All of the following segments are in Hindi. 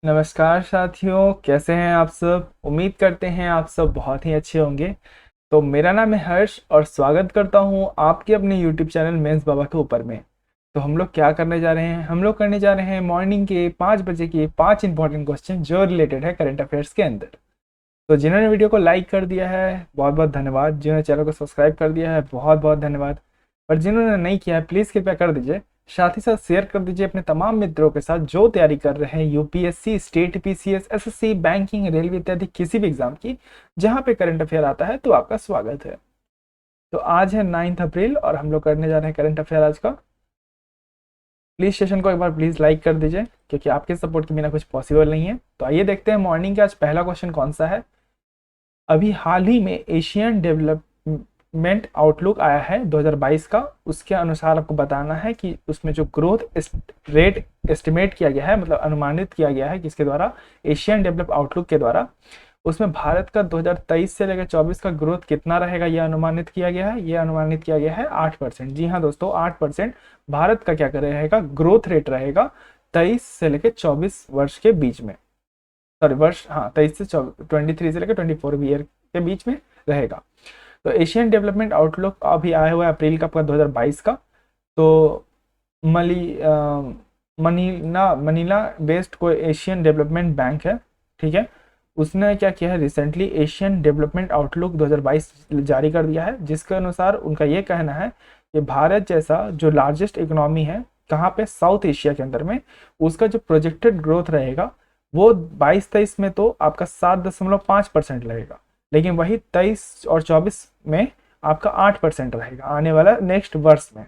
नमस्कार साथियों, कैसे हैं आप सब। उम्मीद करते हैं आप सब बहुत ही अच्छे होंगे। तो मेरा नाम है हर्ष और स्वागत करता हूं आपके अपने YouTube चैनल मेंस बाबा के ऊपर में। तो हम लोग क्या करने जा रहे हैं, हम लोग करने जा रहे हैं मॉर्निंग के 5 बजे के 5 इंपॉर्टेंट क्वेश्चन जो रिलेटेड है करंट अफेयर्स के अंदर। तो जिन्होंने वीडियो को लाइक कर दिया है बहुत बहुत धन्यवाद, जिन्होंने चैनल को सब्सक्राइब कर दिया है बहुत बहुत धन्यवाद, और जिन्होंने नहीं किया है प्लीज़ कृपया कर दीजिए। साथ ही साथ शेयर कर दीजिए अपने तमाम मित्रों के साथ जो तैयारी कर रहे हैं UPSC, state PCS, SSC, banking, railway इत्यादि किसी भी एग्जाम की जहां पे करंट अफेयर आता है। तो आपका स्वागत है। तो आज है 9 अप्रैल और हम लोग करने जा रहे हैं करंट अफेयर आज का। प्लीज सेशन को एक बार प्लीज लाइक कर दीजिए क्योंकि आपके सपोर्ट के बिना कुछ पॉसिबल नहीं है। तो आइए देखते हैं मॉर्निंग का आज पहला क्वेश्चन कौन सा है। अभी हाल ही में एशियन डेवलपमेंट आउटलुक आया है 2022 का। उसके अनुसार आपको बताना है कि उसमें जो ग्रोथ रेट एस्टिमेट किया गया है, मतलब अनुमानित किया गया है किसके द्वारा, एशियन डेवलप आउटलुक के द्वारा। उसमें भारत का 2023 से लेकर 24 का ग्रोथ कितना रहेगा यह अनुमानित किया गया है। यह अनुमानित किया गया है 8%। जी हाँ दोस्तों, 8% भारत का क्या रहेगा, ग्रोथ रेट रहेगा 23 से लेकर 24 वर्ष के बीच में। सॉरी वर्ष, हाँ 23 से 23 से लेकर 24 ईयर के बीच में रहेगा। तो एशियन डेवलपमेंट आउटलुक अभी आया हुआ है अप्रैल का 2022 का। तो मली मनीला बेस्ड कोई एशियन डेवलपमेंट बैंक है, ठीक है। उसने क्या किया है, रिसेंटली एशियन डेवलपमेंट आउटलुक 2022 जारी कर दिया है, जिसके अनुसार उनका ये कहना है कि भारत जैसा जो लार्जेस्ट इकोनॉमी है कहाँ पे, साउथ एशिया के अंदर में, उसका जो प्रोजेक्टेड ग्रोथ रहेगा वो 22-23 में तो आपका 7.5% लगेगा, लेकिन वही 23 और 24 में आपका 8% रहेगा आने वाला नेक्स्ट वर्ष में।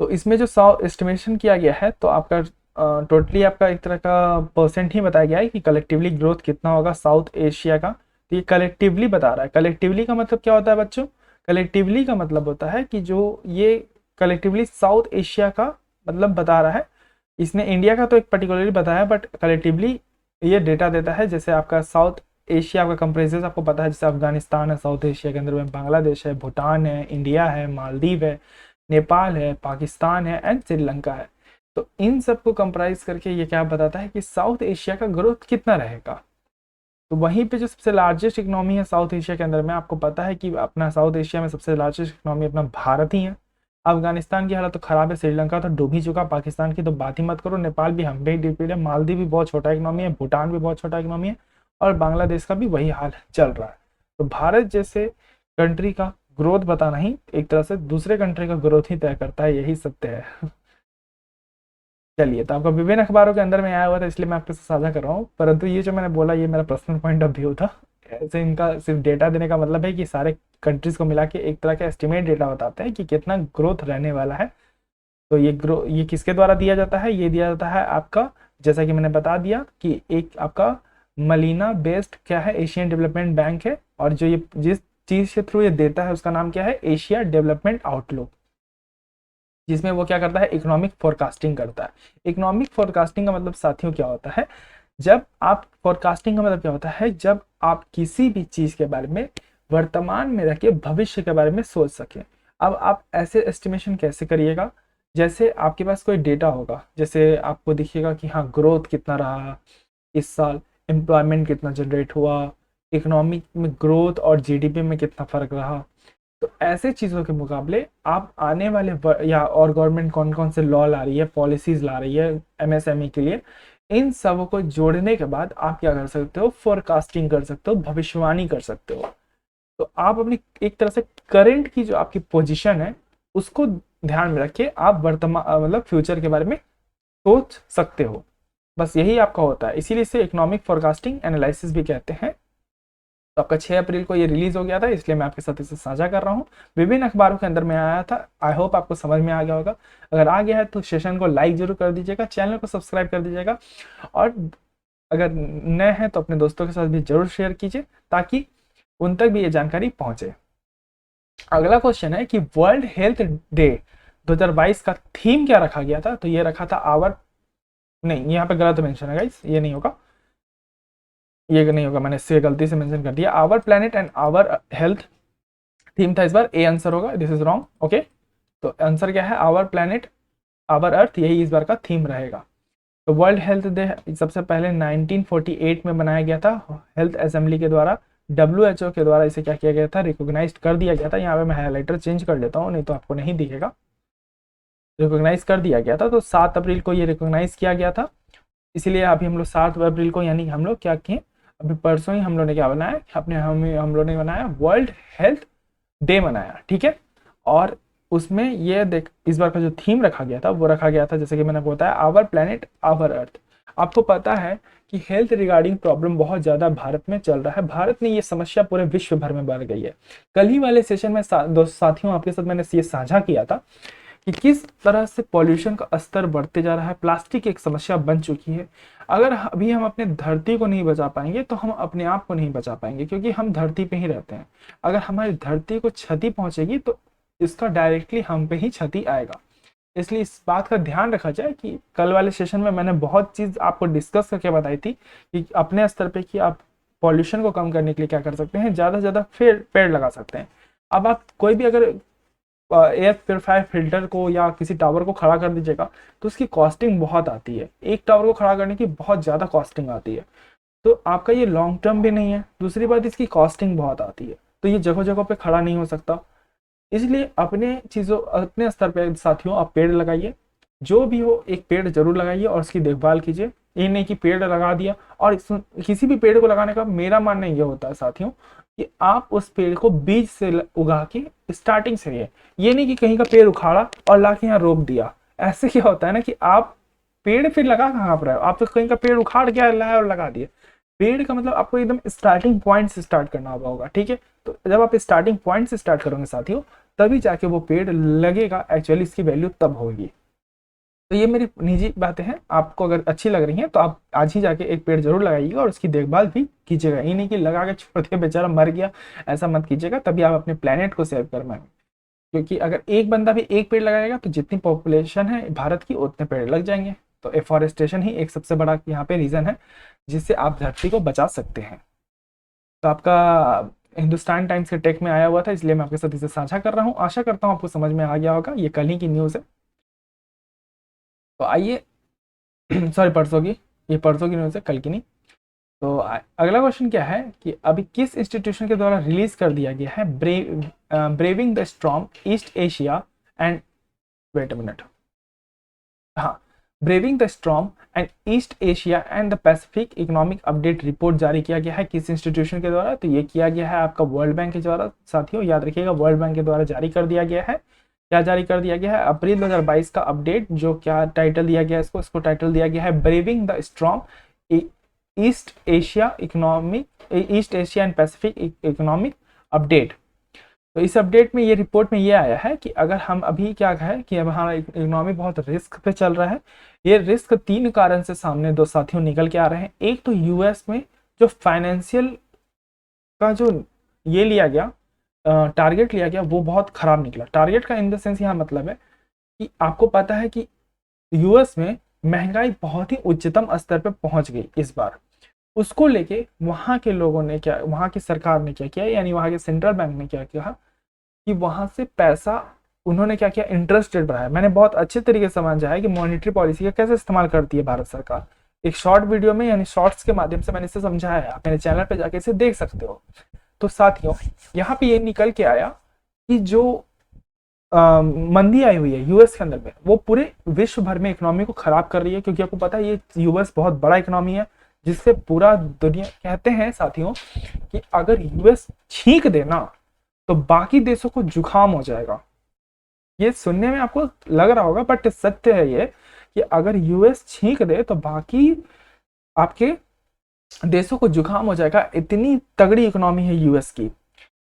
तो इसमें जो 100 एस्टिमेशन किया गया है तो आपका टोटली आपका एक तरह का परसेंट ही बताया गया है कि कलेक्टिवली ग्रोथ कितना होगा साउथ एशिया का। तो ये कलेक्टिवली बता रहा है। कलेक्टिवली का मतलब क्या होता है बच्चों, कलेक्टिवली का मतलब होता है कि जो ये कलेक्टिवली साउथ एशिया का मतलब बता रहा है। इसने इंडिया का तो एक पर्टिकुलरली बताया, बट कलेक्टिवली ये डेटा देता है। जैसे आपका साउथ एशिया का कंप्रेसेस आपको पता है, जैसे अफगानिस्तान है साउथ एशिया के अंदर में, बांग्लादेश है, भूटान है, इंडिया है, मालदीव है, नेपाल है, पाकिस्तान है एंड श्रीलंका है। तो इन सबको कंप्राइज करके ये क्या बताता है कि साउथ एशिया का ग्रोथ कितना रहेगा। तो वहीं पे जो सबसे लार्जेस्ट इकोनॉमी है साउथ एशिया के अंदर में, आपको पता है कि अपना साउथ एशिया में सबसे लार्जेस्ट इकोनॉमी अपना भारत ही है। अफगानिस्तान की हालत तो खराब है, श्रीलंका तो डूब ही चुका, पाकिस्तान की तो बात ही मत करो, नेपाल भी हम भी डिपेंड है, मालदीव भी बहुत छोटा इकोनॉमी है, भूटान भी बहुत छोटा इकोनॉमी है, और बांग्लादेश का भी वही हाल चल रहा है। तो भारत जैसे कंट्री का ग्रोथ बताना ही एक तरह से दूसरे कंट्री का ग्रोथ ही तय करता है, यही सत्य है। चलिए, तो आपका विभिन्न अखबारों के अंदर में आया हुआ था इसलिए मैं आपके साथ साझा कर रहा हूँ, परंतु ये जो मैंने बोला ये मेरा पर्सनल पॉइंट ऑफ व्यू था। ऐसे इनका सिर्फ डेटा देने का मतलब है कि सारे कंट्रीज को मिला के एक तरह का एस्टिमेट डेटा बताते हैं कि कितना ग्रोथ रहने वाला है। तो ये किसके द्वारा दिया जाता है, ये दिया जाता है आपका, जैसा कि मैंने बता दिया कि एक आपका मलीना बेस्ड क्या है, एशियन डेवलपमेंट बैंक है, और जो ये जिस चीज के थ्रू ये देता है उसका नाम क्या है, एशिया डेवलपमेंट आउटलुक, जिसमें वो क्या करता है, इकोनॉमिक फोरकास्टिंग करता है। इकोनॉमिक फोरकास्टिंग का मतलब साथियों क्या होता है, जब आप फोरकास्टिंग का मतलब क्या होता है, जब आप किसी भी चीज के बारे में वर्तमान में रह के भविष्य के बारे में सोच सकें। अब आप ऐसे एस्टिमेशन कैसे करिएगा, जैसे आपके पास कोई डेटा होगा, जैसे आपको दिखेगा कि हाँ ग्रोथ कितना रहा इस साल, एम्प्लॉयमेंट कितना जनरेट हुआ, इकोनॉमिक में ग्रोथ और जीडीपी में कितना फर्क रहा। तो ऐसे चीज़ों के मुकाबले आप आने वाले या और गवर्नमेंट कौन कौन से लॉ ला रही है, पॉलिसीज ला रही है एमएसएमई के लिए, इन सब को जोड़ने के बाद आप क्या कर सकते हो, फोरकास्टिंग कर सकते हो, भविष्यवाणी कर सकते हो। तो आप अपनी एक तरह से करंट की जो आपकी पोजीशन है उसको ध्यान में रखिए, आप वर्तमान मतलब फ्यूचर के बारे में सोच सकते हो। बस यही आपका होता है, इसीलिए इसे इकोनॉमिक फोरकास्टिंग एनालिसिस भी कहते हैं। तो आपका 6 अप्रैल को ये रिलीज हो गया था, इसलिए मैं आपके साथ इसे साझा कर रहा हूँ। विभिन्न अखबारों के अंदर में आया था। आई होप आपको समझ में आ गया होगा। अगर आ गया है तो सेशन को लाइक जरूर कर दीजिएगा, चैनल को सब्सक्राइब कर दीजिएगा, और अगर नए हैं तो अपने दोस्तों के साथ भी जरूर शेयर कीजिए ताकि उन तक भी ये जानकारी पहुंचे। अगला क्वेश्चन है कि वर्ल्ड हेल्थ डे 2022 का थीम क्या रखा गया था। तो ये रखा था आवर, नहीं यहाँ पे गलत मेंशन है गाइस, ये नहीं होगा, ये नहीं होगा, मैंने इससे गलती से मेंशन कर दिया। Our planet and our health theme था इस बार, ए आंसर होगा, दिस इज रॉन्ग। ओके, तो आंसर क्या है, आवर प्लेनेट आवर अर्थ, यही इस बार का थीम रहेगा। तो वर्ल्ड हेल्थ डे सबसे पहले 1948 में बनाया गया था हेल्थ असेंबली के द्वारा, WHO के द्वारा इसे क्या किया गया था, रिकॉग्नाइज कर दिया गया था। यहाँ पे मैं हाइलाइटर चेंज कर लेता हूँ, नहीं तो आपको नहीं दिखेगा। रिकॉग्नाइज कर दिया गया था, तो 7 अप्रैल को ये रिकॉग्नाइज किया गया था। इसीलिए अभी हम लोग 7 अप्रैल को, यानी हम लोग क्या किए, अभी परसों ही हम लोग ने क्या बनाया, अपने हम लोग ने बनाया वर्ल्ड हेल्थ डे मनाया, ठीक है। और उसमें ये देख, इस बार का जो थीम रखा गया था वो रखा गया था, जैसे कि मैंने बताया, आवर प्लेनेट आवर अर्थ। आपको पता है कि हेल्थ रिगार्डिंग प्रॉब्लम बहुत ज़्यादा भारत में चल रहा है, भारत में ये समस्या पूरे विश्व भर में बढ़ गई है। कल ही वाले सेशन में दो साथियों आपके साथ मैंने ये साझा किया था कि किस तरह से पॉल्यूशन का स्तर बढ़ते जा रहा है, प्लास्टिक एक समस्या बन चुकी है। अगर अभी हम अपने धरती को नहीं बचा पाएंगे तो हम अपने आप को नहीं बचा पाएंगे, क्योंकि हम धरती पे ही रहते हैं। अगर हमारी धरती को क्षति पहुंचेगी तो इसका डायरेक्टली हम पे ही क्षति आएगा। इसलिए इस बात का ध्यान रखा जाए कि कल वाले सेशन में मैंने बहुत चीज़ आपको डिस्कस करके बताई थी कि अपने स्तर पे कि आप पॉल्यूशन को कम करने के लिए क्या कर सकते हैं, ज़्यादा से ज़्यादा पेड़ लगा सकते हैं। अब आप कोई भी अगर एयर प्योरीफायर फिल्टर को या किसी टावर को खड़ा कर दीजिएगा तो उसकी कॉस्टिंग बहुत आती है, एक टावर को खड़ा करने की बहुत ज़्यादा कॉस्टिंग आती है। तो आपका ये लॉन्ग टर्म भी नहीं है, दूसरी बात इसकी कॉस्टिंग बहुत आती है, तो ये जगह जगह पे खड़ा नहीं हो सकता। इसलिए अपने स्तर पे साथियों आप पेड़ लगाइए, जो भी हो एक पेड़ जरूर लगाइए और उसकी देखभाल कीजिए। ये नहीं कि पेड़ लगा दिया, और किसी भी पेड़ को लगाने का मेरा मानना ये होता है साथियों कि आप उस पेड़ को बीज से उगा के स्टार्टिंग से ये नहीं कि कहीं का पेड़ उखाड़ा और लाके यहाँ रोप दिया। ऐसे क्या होता है ना कि आप पेड़ फिर लगा कहाँ पर है, आप तो कहीं का पेड़ उखाड़ के लाए और लगा दिए। पेड़ का मतलब आपको एकदम स्टार्टिंग पॉइंट से स्टार्ट करना होगा, ठीक है। तो जब आप स्टार्टिंग पॉइंट से स्टार्ट करोगे साथियों, तभी जाके वो पेड़ लगेगा, एक्चुअली इसकी वैल्यू तब होगी। तो ये मेरी निजी बातें हैं, आपको अगर अच्छी लग रही हैं तो आप आज ही जाके एक पेड़ जरूर लगाइएगा और उसकी देखभाल भी कीजिएगा। ये नहीं कि लगा के छोड़ दिया बेचारा मर गया, ऐसा मत कीजिएगा, तभी आप अपने प्लेनेट को सेव कर पाएंगे। क्योंकि अगर एक बंदा भी एक पेड़ लगाएगा तो जितनी पॉपुलेशन है भारत की उतने पेड़ लग जाएंगे। तो एफॉरेस्टेशन ही एक सबसे बड़ा यहाँ पे रीजन है जिससे आप धरती को बचा सकते हैं। तो आपका हिंदुस्तान टाइम्स के टेक में आया हुआ था, इसलिए मैं आपके साथ इसे साझा कर रहा हूँ। आशा करता हूँ आपको समझ में आ गया होगा, ये कल ही की न्यूज़ है। तो आइए सॉरी परसों की, ये परसों की न्यूज़ है, कल की नहीं। तो अगला क्वेश्चन क्या है कि अभी किस इंस्टीट्यूशन के द्वारा रिलीज कर दिया गया है braving the storm East Asia and, wait a minute, हाँ, braving the storm and East Asia and the Pacific economic update report जारी किया गया है किस इंस्टीट्यूशन के द्वारा? तो ये किया गया है आपका वर्ल्ड बैंक के द्वारा। साथियों याद रखिएगा, वर्ल्ड बैंक के द्वारा जारी कर दिया गया है। क्या जारी कर दिया गया है? अप्रैल 2022 का अपडेट। जो क्या टाइटल दिया गया है इसको टाइटल दिया गया है braving the storm East Asia and Pacific economic update. तो इस अपडेट में, ये रिपोर्ट में ये आया है कि अगर हम अभी क्या है कि अब हमारा इकोनॉमी बहुत रिस्क पे चल रहा है। ये रिस्क 3 कारण से सामने दो साथियों निकल के आ रहे हैं। एक तो यूएस में जो फाइनेंशियल का जो ये लिया गया टारगेट लिया गया वो बहुत खराब निकला। टारगेट का इन द सेंस यहाँ मतलब है कि आपको पता है कि यूएस में महंगाई बहुत ही उच्चतम स्तर पे पहुंच गई इस बार। उसको लेके वहां के लोगों ने क्या, वहां की सरकार ने क्या किया, यानी वहां के सेंट्रल बैंक ने क्या किया कि वहां से पैसा उन्होंने क्या किया, इंटरेस्ट रेट बढ़ाया। मैंने बहुत अच्छे तरीके से समझा है कि मॉनेटरी पॉलिसी का कैसे इस्तेमाल करती है भारत सरकार। एक शॉर्ट वीडियो में यानी शॉर्ट्स के माध्यम से मैंने इसे समझाया है, आप मेरे चैनल पे जाके इसे देख सकते हो। तो साथियों यहाँ पे ये निकल के आया कि जो मंदी आई हुई है यूएस के अंदर में, वो पूरे विश्व भर में इकोनॉमी को खराब कर रही है। क्योंकि आपको पता है ये यूएस बहुत बड़ा इकोनॉमी है, जिससे पूरा दुनिया, कहते हैं साथियों कि अगर यूएस छींक देना तो बाकी देशों को जुकाम हो जाएगा। ये सुनने में आपको लग रहा होगा बट सत्य है ये कि अगर यूएस छींक दे तो बाकी आपके देशों को जुकाम हो जाएगा। इतनी तगड़ी इकोनॉमी है यूएस की।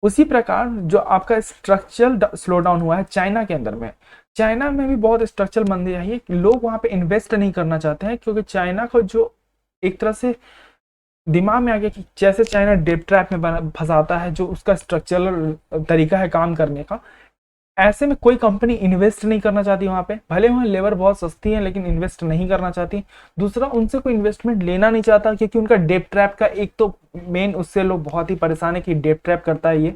उसी प्रकार जो आपका स्ट्रक्चरल स्लो डाउन हुआ है चाइना के अंदर में, चाइना में भी बहुत स्ट्रक्चरल मंदी आई है। लोग वहां पे इन्वेस्ट नहीं करना चाहते हैं क्योंकि चाइना को जो एक तरह से दिमाग में आ गया कि जैसे चाइना डेट ट्रैप में फंसाता है, जो उसका स्ट्रक्चरल तरीका है काम करने का, ऐसे में कोई कंपनी इन्वेस्ट नहीं करना चाहती वहां पे। भले वहां लेबर बहुत सस्ती है लेकिन इन्वेस्ट नहीं करना चाहती। दूसरा, उनसे कोई इन्वेस्टमेंट लेना नहीं चाहता क्योंकि उनका डेट ट्रैप का एक तो मेन, उससे लोग बहुत ही परेशान है कि डेट ट्रैप करता है ये।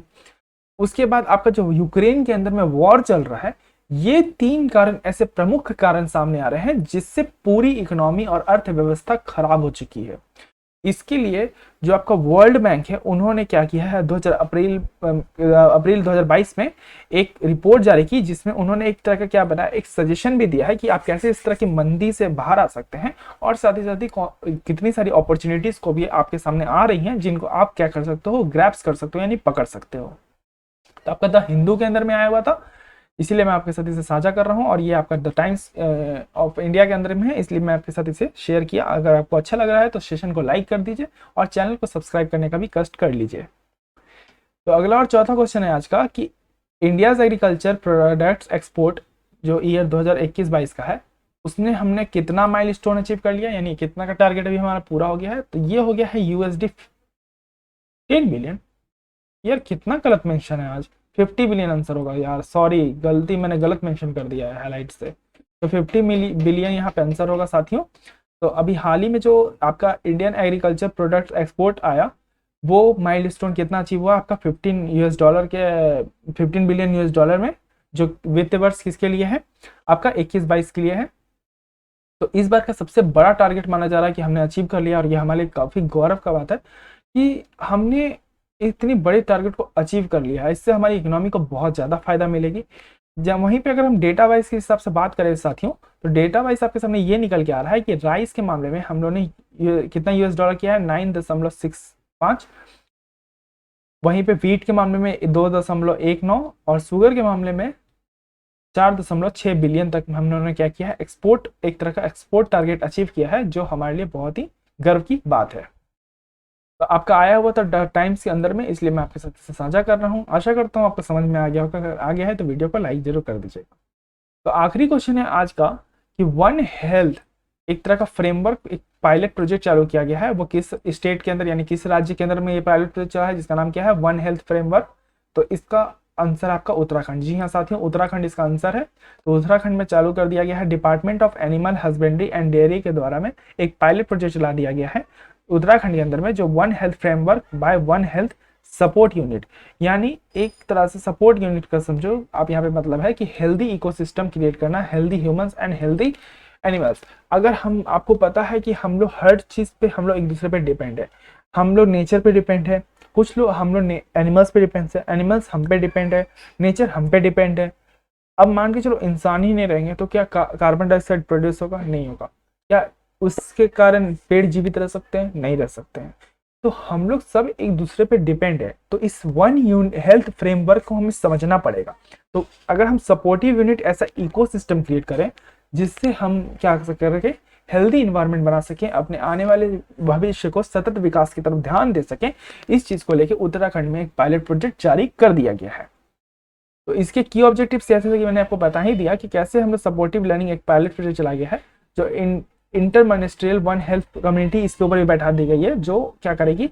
उसके बाद आपका जो यूक्रेन के अंदर में वॉर चल रहा है, ये 3 कारण ऐसे प्रमुख कारण सामने आ रहे हैं जिससे पूरी इकोनॉमी और अर्थव्यवस्था खराब हो चुकी है। इसके लिए जो आपका वर्ल्ड बैंक है उन्होंने क्या किया है, अप्रैल 2022 में एक रिपोर्ट जारी की जिसमें उन्होंने एक तरह का क्या बनाया, एक सजेशन भी दिया है कि आप कैसे इस तरह की मंदी से बाहर आ सकते हैं और साथ ही कितनी सारी अपॉर्चुनिटीज को भी आपके सामने आ रही हैं जिनको आप क्या कर सकते हो, ग्रैप्स कर सकते हो यानी पकड़ सकते हो। तो आपका द हिंदू के अंदर में आया हुआ था, इसीलिए मैं आपके साथ इसे साझा कर रहा हूं, और ये आपका द टाइम्स ऑफ इंडिया के अंदर में है, इसलिए मैं आपके साथ इसे शेयर किया। अगर आपको अच्छा लग रहा है तो सेशन को लाइक कर दीजिए और चैनल को सब्सक्राइब करने का भी कष्ट कर लीजिए। तो अगला और चौथा क्वेश्चन है आज का कि इंडियाज एग्रीकल्चर प्रोडक्ट्स एक्सपोर्ट जो ईयर 2021-22 का है उसने हमने कितना माइलस्टोन अचीव कर लिया, यानी कितना का टारगेट अभी हमारा पूरा हो गया है। तो ये हो गया है USD 10 बिलियन। यार कितना गलत मेंशन है आज, 50 बिलियन आंसर होगा यार, सॉरी गलती मैंने गलत मेंशन कर दिया है हाईलाइट से। तो 50 बिलियन यहाँ पे आंसर होगा साथियों। तो अभी हाल ही में जो आपका इंडियन एग्रीकल्चर प्रोडक्ट एक्सपोर्ट आया वो माइलस्टोन कितना अचीव हुआ आपका, $15 बिलियन में, जो वित्त वर्ष किसके लिए है आपका 21-22 के लिए है। तो इस बार का सबसे बड़ा टारगेट माना जा रहा है कि हमने अचीव कर लिया, और ये हमारे लिए काफी गौरव का बात है कि हमने इतनी बड़े टारगेट को अचीव कर लिया है। इससे हमारी इकोनॉमी को बहुत ज़्यादा फायदा मिलेगी। जब वहीं पे अगर हम डेटा वाइज के हिसाब से बात करें साथियों, तो डेटा वाइज आपके सामने ये निकल के आ रहा है कि राइस के मामले में हम लोगों ने कितना $US किया है, 9.65। वहीं पे वीट के मामले में 2.19 और शुगर के मामले में 4.6 बिलियन तक हम लोगों ने क्या किया है, एक्सपोर्ट, एक तरह का एक्सपोर्ट टारगेट अचीव किया है, जो हमारे लिए बहुत ही गर्व की बात है। तो आपका आया हुआ था टाइम्स के अंदर में, इसलिए मैं आपके साथ इसे साझा कर रहा हूँ। आशा करता हूँ आपको समझ में आ गया होगा, अगर आ गया है तो वीडियो को लाइक जरूर कर दीजिएगा। तो आखिरी क्वेश्चन है आज का कि वन हेल्थ एक तरह का फ्रेमवर्क, एक पायलट प्रोजेक्ट चालू किया गया है, वो किस स्टेट के अंदर यानी किस राज्य के अंदर में ये पायलट प्रोजेक्ट चला है, जिसका नाम क्या है, वन हेल्थ फ्रेमवर्क। तो इसका आंसर आपका उत्तराखंड, जी हाँ साथियों उत्तराखंड इसका आंसर है। तो उत्तराखंड में चालू कर दिया गया है, department of animal husbandry and dairy के द्वारा में एक पायलट प्रोजेक्ट चला दिया गया है उत्तराखंड के अंदर में, जो one health framework by one health support unit, यानी एक तरह से सपोर्ट यूनिट का समझो आप यहाँ पे, मतलब है कि हेल्दी इकोसिस्टम क्रिएट करना, healthy humans and healthy animals. अगर हम, आपको पता है कि हम लोग हर चीज पे हम लोग एक दूसरे पे डिपेंड है, हम लोग नेचर पे डिपेंड है, कुछ लोग हम लोग एनिमल्स पे डिपेंड है, एनिमल्स हम पे डिपेंड है, नेचर हम पे डिपेंड है। अब मान के चलो इंसान ही नहीं रहेंगे तो क्या कार्बन डाइऑक्साइड प्रोड्यूस होगा, नहीं होगा। क्या उसके कारण पेड़ जीवित रह सकते हैं, नहीं रह सकते हैं। तो हम लोग सब एक दूसरे पे डिपेंड है, तो इस वन हेल्थ फ्रेमवर्क को हमें समझना पड़ेगा। तो अगर हम सपोर्टिव यूनिट ऐसा इकोसिस्टम क्रिएट करें जिससे हम क्या करके हेल्दी इन्वायरमेंट बना सकें, अपने आने वाले भविष्य को सतत विकास की तरफ ध्यान दे सकें, इस चीज को लेकर उत्तराखंड में एक पायलट प्रोजेक्ट जारी कर दिया गया है। तो इसके की ऑब्जेक्टिव्स जैसे कि मैंने आपको बता ही दिया कि कैसे हम लोग सपोर्टिव लर्निंग एक पायलट प्रोजेक्ट चला गया है, जो inter ministerial one health community इसके ऊपर भी बैठा दी गई है, जो क्या करेगी,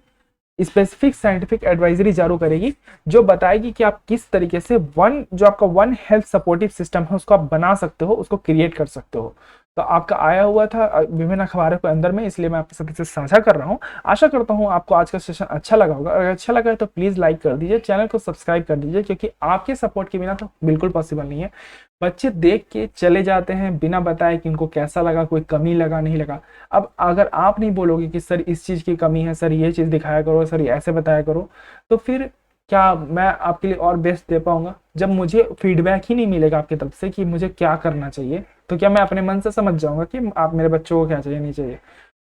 स्पेसिफिक साइंटिफिक एडवाइजरी जारी करेगी, जो बताएगी कि आप किस तरीके से जो आपका वन हेल्थ सपोर्टिव सिस्टम है उसको आप बना सकते हो, उसको क्रिएट कर सकते हो। तो आपका आया हुआ था विभिन्न अखबारों के अंदर में, इसलिए मैं आपके साथ इसे साझा कर रहा हूँ। आशा करता हूँ आपको आज का सेशन अच्छा लगा होगा। अगर अच्छा लगा है तो प्लीज लाइक कर दीजिए, चैनल को सब्सक्राइब कर दीजिए, क्योंकि आपके सपोर्ट के बिना तो बिल्कुल पॉसिबल नहीं है। बच्चे देख के चले जाते हैं बिना बताए कि उनको कैसा लगा, कोई कमी लगा नहीं लगा। अब अगर आप नहीं बोलोगे कि सर इस चीज की कमी है, सर ये चीज दिखाया करो, सर ऐसे बताया करो, तो फिर क्या मैं आपके लिए और बेस्ट दे पाऊंगा। जब मुझे फीडबैक ही नहीं मिलेगा आपकी तरफ से कि मुझे क्या करना चाहिए, तो क्या मैं अपने मन से समझ जाऊंगा कि आप मेरे बच्चों को क्या चाहिए नहीं चाहिए।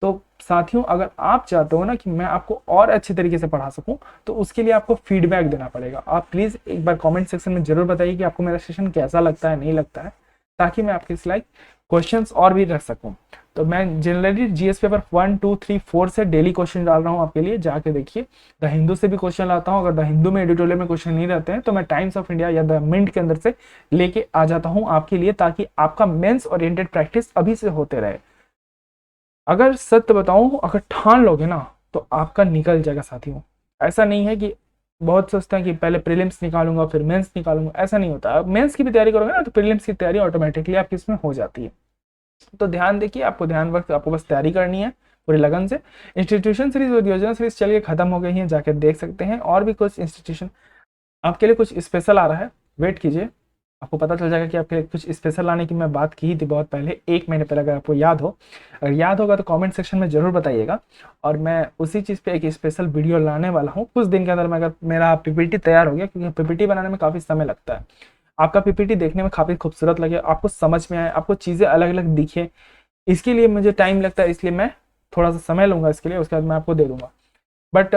तो साथियों अगर आप चाहते हो ना कि मैं आपको और अच्छे तरीके से पढ़ा सकूं, तो उसके लिए आपको फीडबैक देना पड़ेगा। आप प्लीज एक बार कमेंट सेक्शन में जरूर बताइए कि आपको मेरा सेशन कैसा लगता है, नहीं लगता है, ताकि मैं आपके लाइक क्वेश्चंस और भी रख सकूं। तो मैं जनरली जीएस पेपर 1, 2, 3, 4 से डेली क्वेश्चन डाल रहा हूँ आपके लिए, जाके देखिए। द हिंदू से भी क्वेश्चन लाता हूँ, अगर द हिंदू में एडिटोरियल में क्वेश्चन नहीं रहते हैं तो मैं टाइम्स ऑफ इंडिया या द मिंट के अंदर से लेके आ जाता हूँ आपके लिए, ताकि आपका मेंस ओरिएंटेड प्रैक्टिस अभी से होते रहे। अगर सत्य बताऊं, अगर ठान लोगे ना तो आपका निकल जाएगा साथियों। ऐसा नहीं है कि बहुत सोचते हैं कि पहले प्रीलिम्स निकालूंगा फिर मेंस निकालूंगा, ऐसा नहीं होता। आप मेंस की भी तैयारी करोगे ना तो प्रीलिम्स की तैयारी ऑटोमेटिकली आपकी इसमें हो जाती है। तो ध्यान देखिए, आपको ध्यान वक्त आपको बस तैयारी करनी है पूरी लगन से। इंस्टीट्यूशन सीरीज और योजना सीरीज चल के खत्म हो गई है, जाके देख सकते हैं। और भी कुछ इंस्टीट्यूशन आपके लिए कुछ स्पेशल आ रहा है, वेट कीजिए। आपको पता चल जाएगा कि आपके कुछ स्पेशल लाने की मैं बात की थी बहुत पहले, 1 महीने पहले, अगर आपको याद हो। अगर याद होगा तो कमेंट सेक्शन में ज़रूर बताइएगा, और मैं उसी चीज़ पे एक स्पेशल वीडियो लाने वाला हूँ कुछ दिन के अंदर में, अगर मेरा पीपीटी तैयार हो गया, क्योंकि पीपीटी बनाने में काफ़ी समय लगता है। आपका पीपीटी देखने में काफ़ी खूबसूरत लगे, आपको समझ में आए, आपको चीज़ें अलग अलग दिखे, इसके लिए मुझे टाइम लगता है, इसलिए मैं थोड़ा सा समय लूँगा इसके लिए, उसके बाद मैं आपको दे दूँगा। बट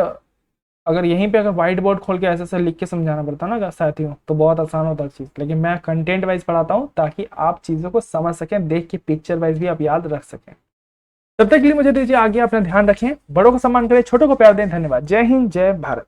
अगर यहीं पे अगर व्हाइट बोर्ड खोल के ऐसे ऐसे लिख के समझाना पड़ता ना साथियों, तो बहुत आसान होता है चीज़। लेकिन मैं कंटेंट वाइज पढ़ाता हूँ ताकि आप चीज़ों को समझ सकें, देख के पिक्चर वाइज भी आप याद रख सकें। तब तक के लिए मुझे दीजिए आगे, अपना ध्यान रखें, बड़ों को सम्मान करें, छोटों को प्यार दें। धन्यवाद। जय हिंद, जय भारत।